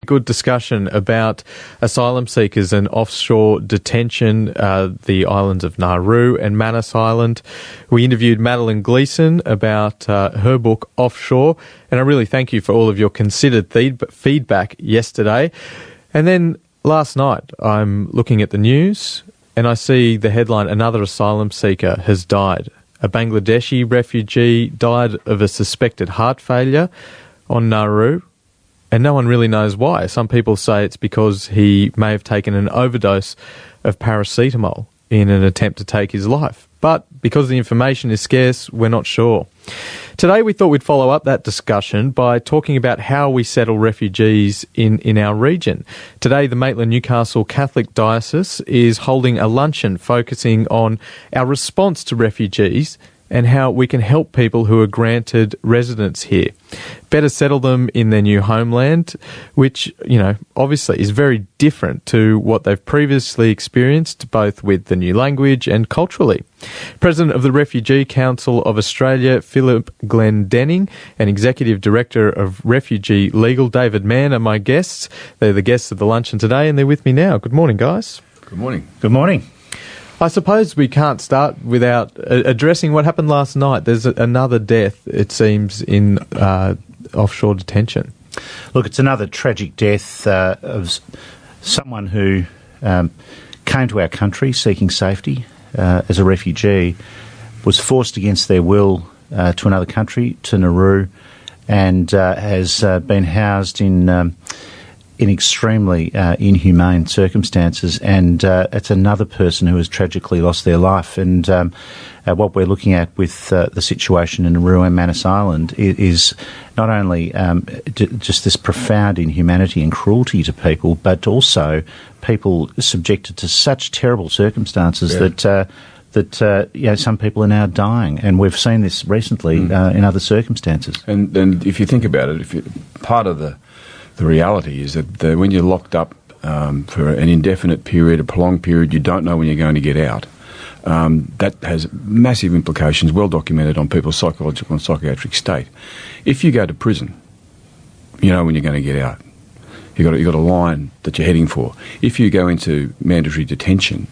Good discussion about asylum seekers and offshore detention, the islands of Nauru and Manus Island. We interviewed Madeline Gleeson about her book Offshore, and I really thank you for all of your considered feedback yesterday. And then last night I'm looking at the news and I see the headline, another asylum seeker has died. A Bangladeshi refugee died of a suspected heart failure on Nauru. And no one really knows why. Some people say it's because he may have taken an overdose of paracetamol in an attempt to take his life. But because the information is scarce, we're not sure. Today we thought we'd follow up that discussion by talking about how we settle refugees in our region. Today the Maitland-Newcastle Catholic Diocese is holding a luncheon focusing on our response to refugees and how we can help people who are granted residence here. Better settle them in their new homeland, which, obviously is very different to what they've previously experienced, both with the new language and culturally. President of the Refugee Council of Australia, Philip Glendenning, and Executive Director of Refugee Legal, David Manne, are my guests. They're the guests of the luncheon today, and they're with me now. Good morning, guys. Good morning. Good morning. I suppose we can't start without addressing what happened last night. There's another death, it seems, in offshore detention. Look, it's another tragic death of someone who came to our country seeking safety as a refugee, was forced against their will to another country, to Nauru, and has been housed in extremely inhumane circumstances, and it's another person who has tragically lost their life. And what we're looking at with the situation in Nauru and Manus Island is not only just this profound inhumanity and cruelty to people, but also people subjected to such terrible circumstances that some people are now dying, and we've seen this recently in other circumstances. And if you think about it, part of the reality is that when you're locked up for an indefinite period, a prolonged period, you don't know when you're going to get out. That has massive implications, well documented, on people's psychological and psychiatric state. If you go to prison, you know when you're going to get out. You've got a line that you're heading for. If you go into mandatory detention,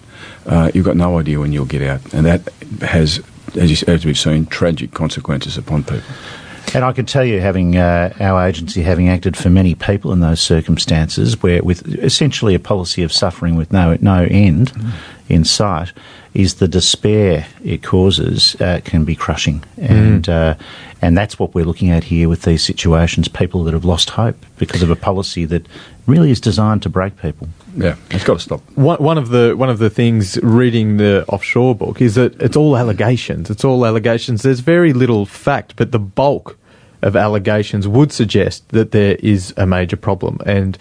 you've got no idea when you'll get out, and that has, as we've seen, tragic consequences upon people. And I can tell you, having our agency having acted for many people in those circumstances, where with essentially a policy of suffering with no end in sight, is the despair it causes can be crushing. And that's what we're looking at here with these situations, people that have lost hope because of a policy that really is designed to break people. Yeah, it's got to stop. One of the things reading the Offshore book is that it's all allegations. It's all allegations. There's very little fact, but the bulk of allegations would suggest that there is a major problem. And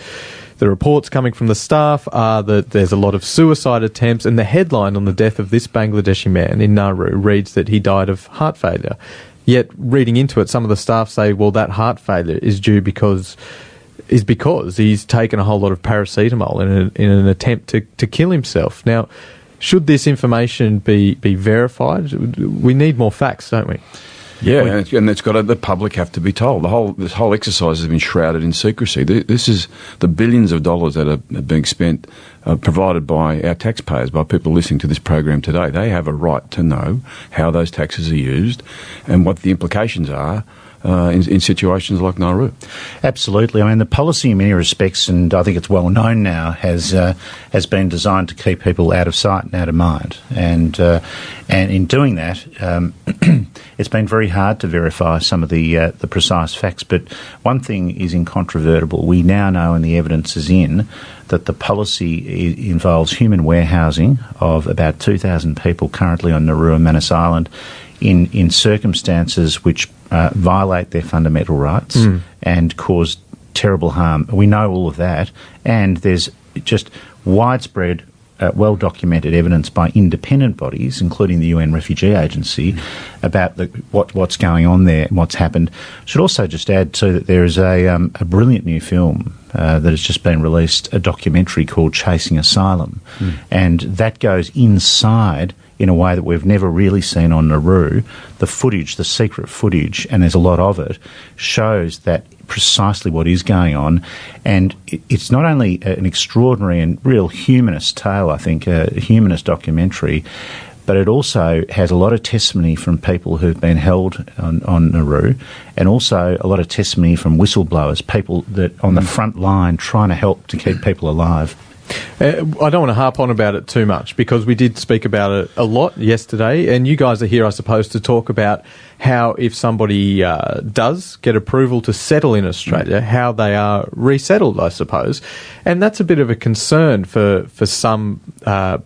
the reports coming from the staff are that there's a lot of suicide attempts, and the headline on the death of this Bangladeshi man in Nauru reads that he died of heart failure. Yet, reading into it, some of the staff say, well, that heart failure is due because he's taken a whole lot of paracetamol in an attempt to kill himself. Now, should this information be verified? We need more facts, don't we? Yeah, and the public have to be told. This whole exercise has been shrouded in secrecy. This is the billions of dollars that are being spent, provided by our taxpayers, by people listening to this program today. They have a right to know how those taxes are used and what the implications are in situations like Nauru. Absolutely. I mean, the policy in many respects, and I think it's well known now, has been designed to keep people out of sight and out of mind. And in doing that, it's been very hard to verify some of the precise facts. But one thing is incontrovertible. We now know, and the evidence is in, that the policy involves human warehousing of about 2,000 people currently on Nauru and Manus Island in circumstances which violate their fundamental rights and cause terrible harm. We know all of that, and there's just widespread, well-documented evidence by independent bodies, including the UN Refugee Agency, about what's going on there and what's happened. I should also just add, too, that there is a brilliant new film that has just been released, a documentary called Chasing Asylum, and that goes inside in a way that we've never really seen on Nauru. The footage, the secret footage, and there's a lot of it, shows that precisely what is going on. And it's not only an extraordinary and real humanist tale, I think, a humanist documentary, but it also has a lot of testimony from people who've been held on Nauru, and also a lot of testimony from whistleblowers, people that on the front line trying to help to keep people alive. I don't want to harp on about it too much because we did speak about it a lot yesterday, and you guys are here, I suppose, to talk about how if somebody does get approval to settle in Australia, how they are resettled, I suppose. And that's a bit of a concern for some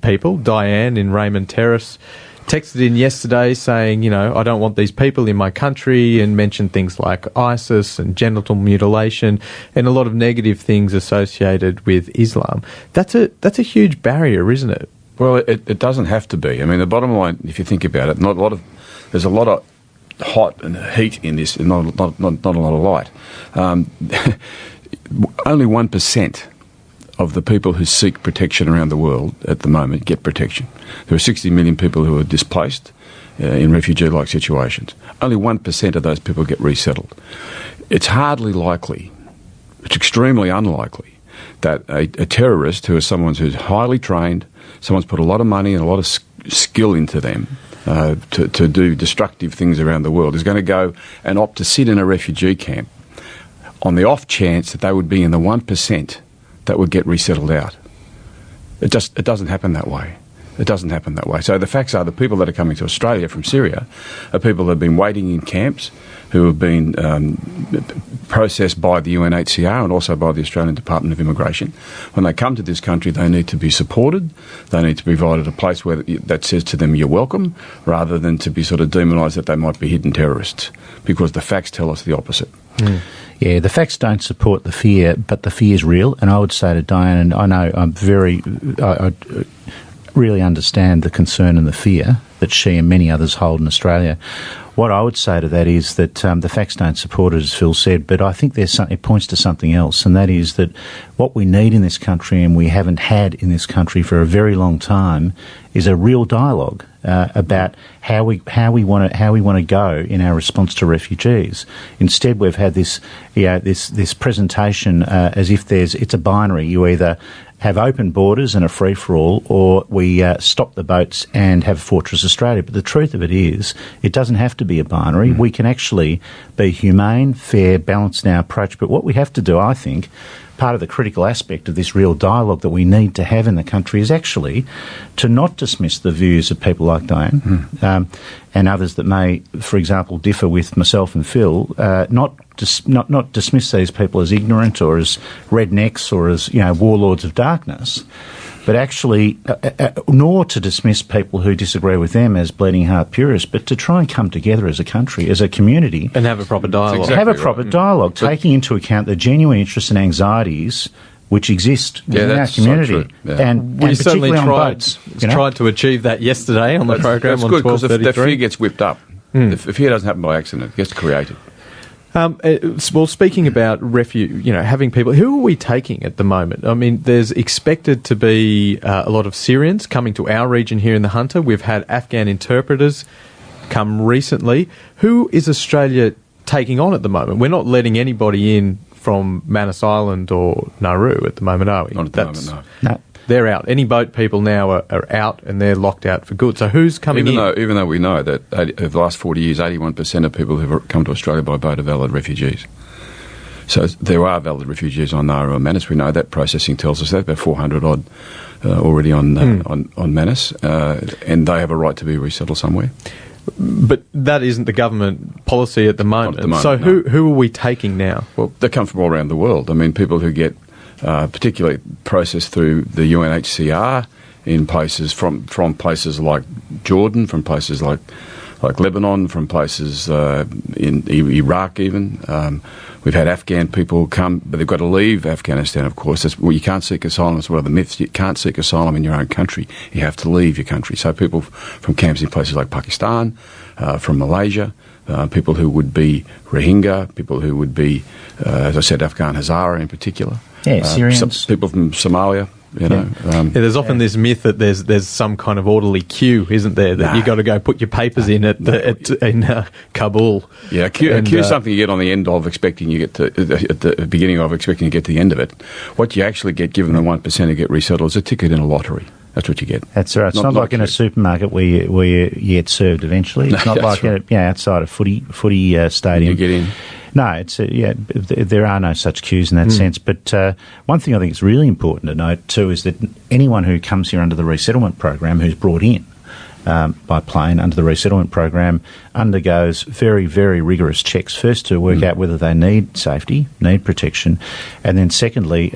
people. Diane in Raymond Terrace texted in yesterday saying, you know, I don't want these people in my country, and mentioned things like ISIS and genital mutilation and a lot of negative things associated with Islam. That's a huge barrier, isn't it? Well, it doesn't have to be. I mean, the bottom line, if you think about it, there's a lot of hot and heat in this, and not a lot of light. Only 1% of the people who seek protection around the world at the moment get protection. There are 60 million people who are displaced in refugee-like situations. Only 1% of those people get resettled. It's hardly likely, it's extremely unlikely, that a terrorist who is someone who's highly trained, someone's put a lot of money and a lot of skill into them to do destructive things around the world, is going to go and opt to sit in a refugee camp on the off chance that they would be in the 1% that would get resettled out. It doesn't happen that way. It doesn't happen that way. So the facts are the people that are coming to Australia from Syria are people who have been waiting in camps, who have been processed by the UNHCR and also by the Australian Department of Immigration. When they come to this country, they need to be supported. They need to be provided a place where that says to them, you're welcome, rather than to be sort of demonised that they might be hidden terrorists, because the facts tell us the opposite. Mm. Yeah, the facts don't support the fear, but the fear is real. And I would say to Diane, and I know I really understand the concern and the fear that she and many others hold in Australia. What I would say to that is that the facts don't support it, as Phil said, but I think it points to something else, and that is that what we need in this country, and we haven't had in this country for a very long time, is a real dialogue about how we want to go in our response to refugees. Instead, we've had this presentation as if it's a binary. You either have open borders and a free-for-all, or we stop the boats and have Fortress Australia. But the truth of it is, it doesn't have to be a binary. We can actually be humane, fair, balanced in our approach. But what we have to do, I think, part of the critical aspect of this real dialogue that we need to have in the country is actually to not dismiss the views of people like Diane and others that may, for example, differ with myself and Phil, not dismiss these people as ignorant or as rednecks or as, you know, warlords of darkness, but actually, nor to dismiss people who disagree with them as bleeding heart purists, but to try and come together as a country, as a community. And have a proper dialogue. Exactly have a proper dialogue, taking into account the genuine interests and anxieties which exist in our community. So true. Yeah. And we particularly certainly on boats. tried to achieve that yesterday on the program on 12:33. That's good, because the fear gets whipped up. The fear doesn't happen by accident. It gets created. Well, speaking about having people, who are we taking at the moment? I mean, there's expected to be a lot of Syrians coming to our region here in the Hunter. We've had Afghan interpreters come recently. Who is Australia taking on at the moment? We're not letting anybody in from Manus Island or Nauru at the moment, are we? Not at the moment, No. They're out. Any boat people now are out, and they're locked out for good. So who's coming in? Even though we know that over the last 40 years, 81% of people who've come to Australia by boat are valid refugees. So there are valid refugees on Nauru and Manus. We know that. Processing tells us that. About 400 odd already on Manus, and they have a right to be resettled somewhere. But that isn't the government policy at the moment. Not at the moment, so no. who are we taking now? Well, they come from all around the world. I mean, people who get particularly processed through the UNHCR in places from places like Jordan, from places like Lebanon, from places in Iraq even. We've had Afghan people come, but they've got to leave Afghanistan, of course. You can't seek asylum. It's one of the myths. You can't seek asylum in your own country. You have to leave your country. So people from camps in places like Pakistan, from Malaysia, people who would be Rohingya, people who would be, as I said, Afghan Hazara in particular. Yeah, Syrians. People from Somalia, You know, there's often this myth that there's some kind of orderly queue, isn't there? That you got to go put your papers in in Kabul. Yeah, a queue is something you get on the end of, expecting you get to at the beginning of, expecting you get to the end of it. What you actually get, given the 1% who get resettled, is a ticket in a lottery. That's what you get. That's right. It's not like in a supermarket where you get served eventually. It's not like outside a footy stadium. You get in. No, it's there are no such queues in that sense. But one thing I think is really important to note too is that anyone who comes here under the resettlement program, who's brought in by plane under the resettlement program, undergoes very, very rigorous checks. First, to work out whether they need safety, need protection, and then secondly,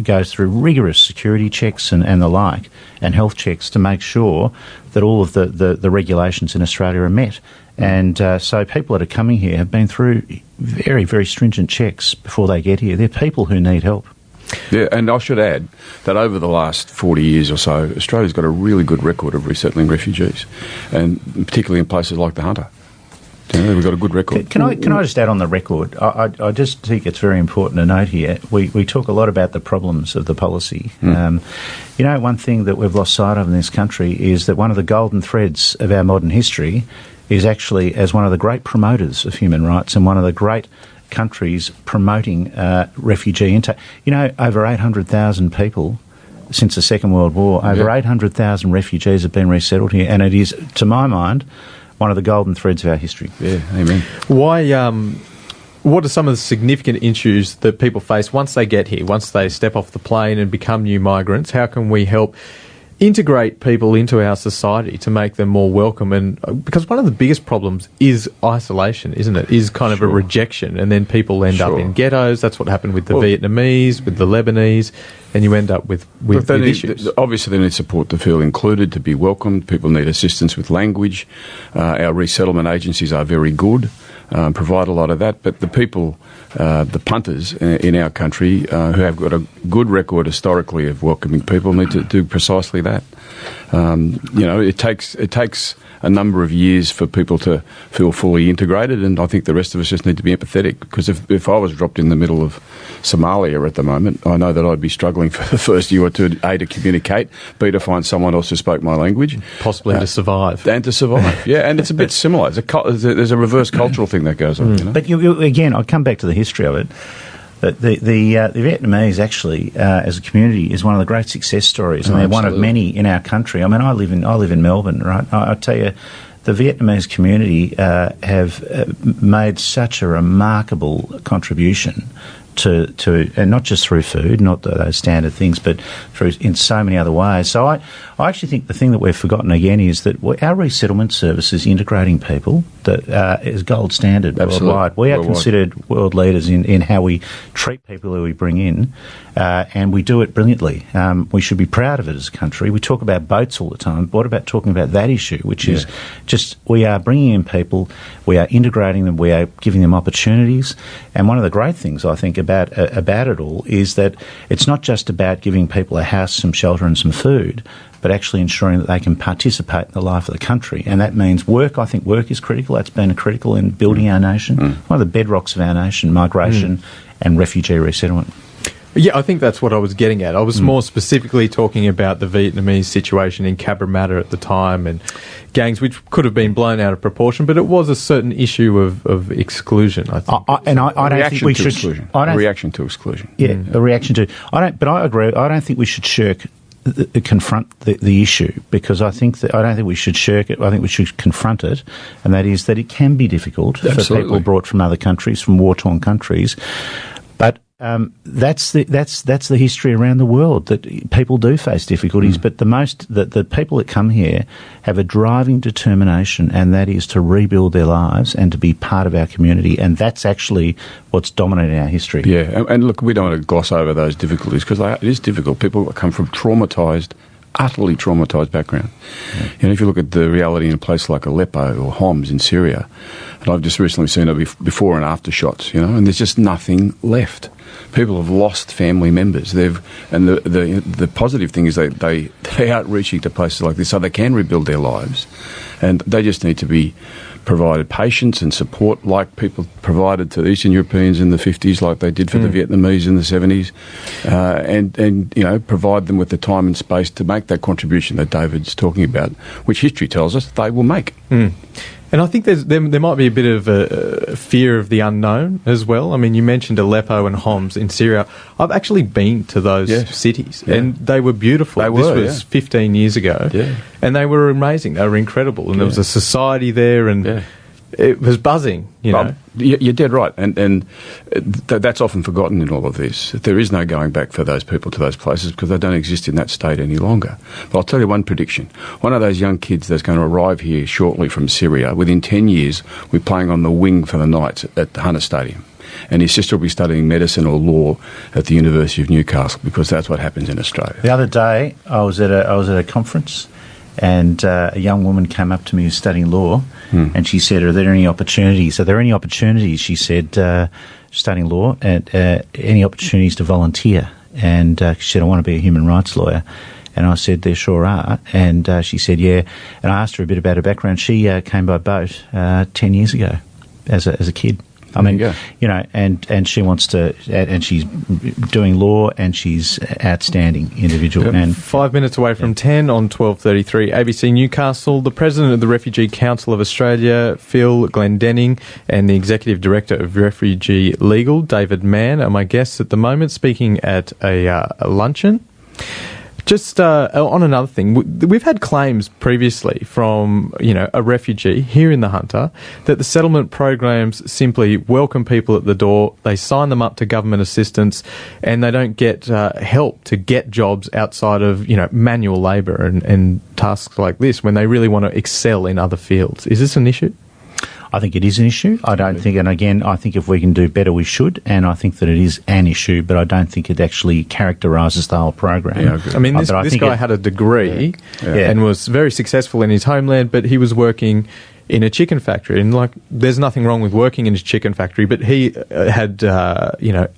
goes through rigorous security checks and the like, and health checks to make sure that all of the regulations in Australia are met. And so people that are coming here have been through very, very stringent checks before they get here. They're people who need help. Yeah, and I should add that over the last 40 years or so, Australia's got a really good record of resettling refugees, and particularly in places like the Hunter. You know, we've got a good record. Can I just add on the record? I just think it's very important to note here, we talk a lot about the problems of the policy. One thing that we've lost sight of in this country is that one of the golden threads of our modern history is actually as one of the great promoters of human rights and one of the great countries promoting refugee intake. Over 800,000 people since the Second World War, over 800,000 refugees have been resettled here, and it is, to my mind, one of the golden threads of our history. Yeah, amen. What are some of the significant issues that people face once they get here, once they step off the plane and become new migrants? How can we help integrate people into our society to make them more welcome? And because one of the biggest problems is isolation, isn't it? Is kind of a rejection, and then people end up in ghettos. That's what happened with the Vietnamese, with the Lebanese, and you end up with issues. Obviously, they need support to feel included, to be welcomed. People need assistance with language. Our resettlement agencies are very good, provide a lot of that. But the people, the punters in our country who have got a good record historically of welcoming people need to do precisely that. It takes a number of years for people to feel fully integrated, and I think the rest of us just need to be empathetic, because if I was dropped in the middle of Somalia at the moment, I know that I'd be struggling for the first year or two, A, to communicate, B, to find someone else who spoke my language. Possibly to survive. And to survive, yeah, and it's a bit similar. There's a reverse cultural thing that goes on. But again, I'll come back to the history of it. The Vietnamese actually, as a community, is one of the great success stories, and they're one of many in our country. I mean, I live in Melbourne, right? I tell you, the Vietnamese community have made such a remarkable contribution to and not just through food, not those standard things, but through in so many other ways. So I actually think the thing that we've forgotten again is that our resettlement service is integrating people that is gold standard worldwide. We are considered world leaders in how we treat people who we bring in, and we do it brilliantly. We should be proud of it as a country. We talk about boats all the time. What about talking about that issue, which is just we are bringing in people, we are integrating them, we are giving them opportunities. And one of the great things I think about it all is that it's not just about giving people a house, some shelter and some food, but actually ensuring that they can participate in the life of the country. And that means work. I think work is critical. That's been critical in building our nation. One of the bedrocks of our nation, migration and refugee resettlement. Yeah, I think that's what I was getting at. I was more specifically talking about the Vietnamese situation in Cabramatta at the time, and gangs which could have been blown out of proportion, but it was a certain issue of exclusion, I think. I don't think we should... A reaction to exclusion. Yeah, a reaction to... But I agree. I don't think we should confront the issue, because I don't think we should shirk it. I think we should confront it, and that is that it can be difficult for people brought from other countries, from war-torn countries. But that's the history around the world, that people do face difficulties, but the people that come here have a driving determination, and that is to rebuild their lives and to be part of our community, and that's actually what's dominating our history. Yeah, and look, we don't want to gloss over those difficulties, because it is difficult. People come from utterly traumatised background. Yeah. If you look at the reality in a place like Aleppo or Homs in Syria, and I've just recently seen before and after shots, and there's just nothing left. People have lost family members. And the positive thing is they are outreaching to places like this so they can rebuild their lives, and they just need to be provided patience and support like people provided to Eastern Europeans in the 50s, like they did for the Vietnamese in the 70s, and provide them with the time and space to make that contribution that David's talking about, which history tells us they will make. And I think there might be a bit of a fear of the unknown as well. I mean, you mentioned Aleppo and Homs in Syria. I've actually been to those cities, and they were beautiful. This was 15 years ago, and they were amazing. They were incredible, and there was a society there, and it was buzzing, you know. You're dead right, and that's often forgotten in all of this. There is no going back for those people to those places because they don't exist in that state any longer. But I'll tell you one prediction. One of those young kids that's going to arrive here shortly from Syria, within 10 years, we're playing on the wing for the Knights at the Hunter Stadium. And his sister will be studying medicine or law at the University of Newcastle because that's what happens in Australia. The other day, I was at a conference, and a young woman came up to me who's studying law, and she said, "Are there any opportunities?" "Are there any opportunities?" She said, studying law, any opportunities to volunteer? And she said, "I want to be a human rights lawyer." And I said, "There sure are." And she said, "Yeah." And I asked her a bit about her background. She came by boat 10 years ago as a kid. I mean, you know, and she wants to, and she's doing law, and she's outstanding individual. And 5 minutes away from 10 on 12:33 ABC Newcastle. The President of the Refugee Council of Australia, Phil Glendenning, and the Executive Director of Refugee Legal, David Manne, are my guests at the moment, speaking at a luncheon. Just on another thing, we've had claims previously from, a refugee here in the Hunter that the settlement programs simply welcome people at the door, they sign them up to government assistance, and they don't get help to get jobs outside of, manual labour and tasks like this when they really want to excel in other fields. Is this an issue? I think it is an issue. I don't think, and again, I think if we can do better, we should, and I think that it is an issue, but I don't think it actually characterises the whole program. Yeah, I mean, this guy had a degree and was very successful in his homeland, but he was working in a chicken factory, and there's nothing wrong with working in a chicken factory, but he had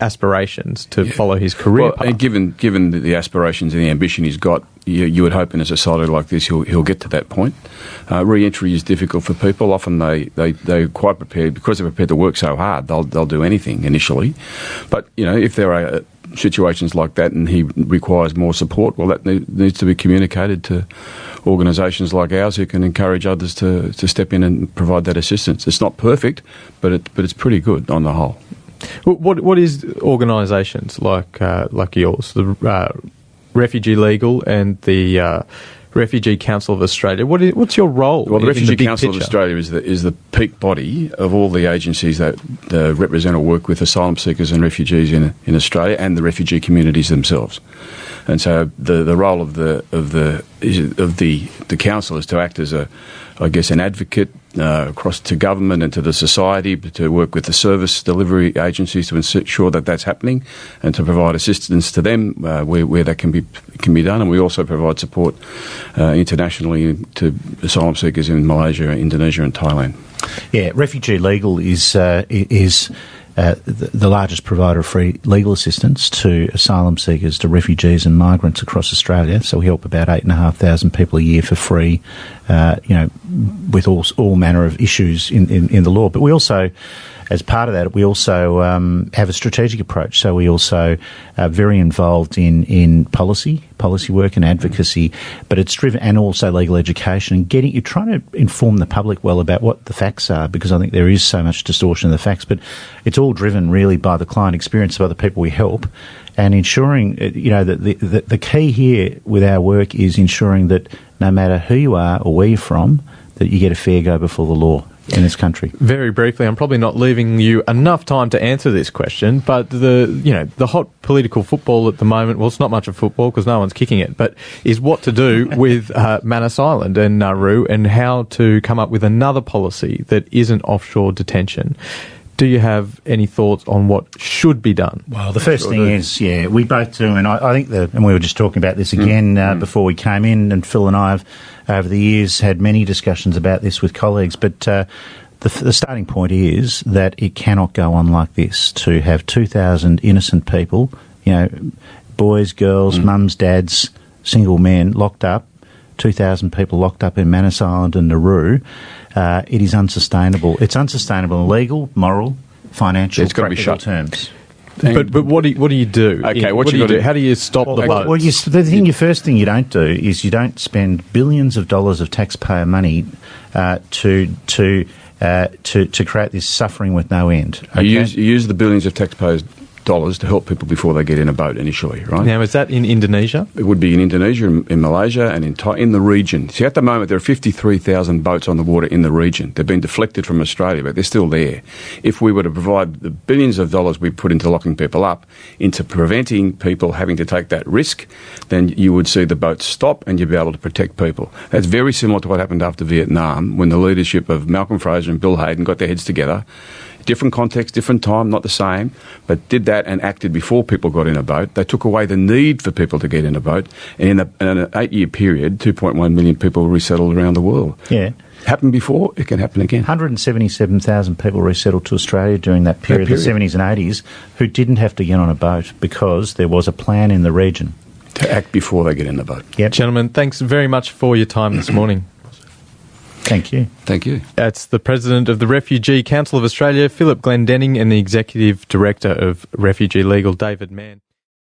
aspirations to follow his career path. And given the aspirations and the ambition he's got, you would hope in a society like this he'll get to that point. Re-entry is difficult for people. Often they're quite prepared because they're prepared to work so hard. They'll do anything initially, but if there are situations like that and he requires more support, well, that needs to be communicated to organisations like ours who can encourage others to step in and provide that assistance. It's not perfect, but it's pretty good on the whole. What is organisations like yours, the Refugee Legal and the Refugee Council of Australia? What's your role? Well, the Refugee Council picture? of Australia is the peak body of all the agencies that represent or work with asylum seekers and refugees in Australia and the refugee communities themselves. And so the role of the council is to act as an advocate across to government and to the society, to work with the service delivery agencies to ensure that that's happening, and to provide assistance to them where that can be done. And we also provide support internationally to asylum seekers in Malaysia, Indonesia, and Thailand. Yeah, Refugee Legal is the largest provider of free legal assistance to asylum seekers, to refugees and migrants across Australia. So we help about 8,500 people a year for free, with all manner of issues in the law. But we also, as part of that, we also have a strategic approach. So we also are very involved in policy work and advocacy, but it's driven, and also legal education, and you're trying to inform the public well about what the facts are, because I think there is so much distortion of the facts, but it's all driven really by the client experience of the people we help, and ensuring, that the key here with our work is ensuring that no matter who you are or where you're from, that you get a fair go before the law in this country. Very briefly, I'm probably not leaving you enough time to answer this question, but the hot political football at the moment, well, it's not much of football because no one's kicking it, but is what to do with Manus Island and Nauru, and how to come up with another policy that isn't offshore detention. Do you have any thoughts on what should be done? Well, the first thing is, we both do, and I think and we were just talking about this again before we came in, and Phil and I have, over the years, had many discussions about this with colleagues, but the starting point is that it cannot go on like this, to have 2,000 innocent people, boys, girls, mums, dads, single men locked up, 2,000 people locked up in Manus Island and Nauru. It is unsustainable. It's unsustainable in legal, moral, financial, practical terms. But what do you do? Okay, what do you do? How do you stop the boats? The first thing you don't do is you don't spend billions of dollars of taxpayer money to create this suffering with no end. Okay? You use the billions of taxpayers' dollars to help people before they get in a boat initially, right? Now, is that in Indonesia? It would be in Indonesia, in Malaysia, and in the region. See, at the moment, there are 53,000 boats on the water in the region. They've been deflected from Australia, but they're still there. If we were to provide the billions of dollars we put into locking people up, into preventing people having to take that risk, then you would see the boats stop and you'd be able to protect people. That's very similar to what happened after Vietnam, when the leadership of Malcolm Fraser and Bill Hayden got their heads together. Different context, different time, not the same, but did that and acted before people got in a boat. They took away the need for people to get in a boat, and in an 8-year period, 2.1 million people resettled around the world. Yeah. Happened before, it can happen again. 177,000 people resettled to Australia during that period, the 70s and 80s, who didn't have to get on a boat because there was a plan in the region. To act before they get in the boat. Yep. Gentlemen, thanks very much for your time this morning. Thank you. Thank you. That's the President of the Refugee Council of Australia, Philip Glendenning, and the Executive Director of Refugee Legal, David Manne.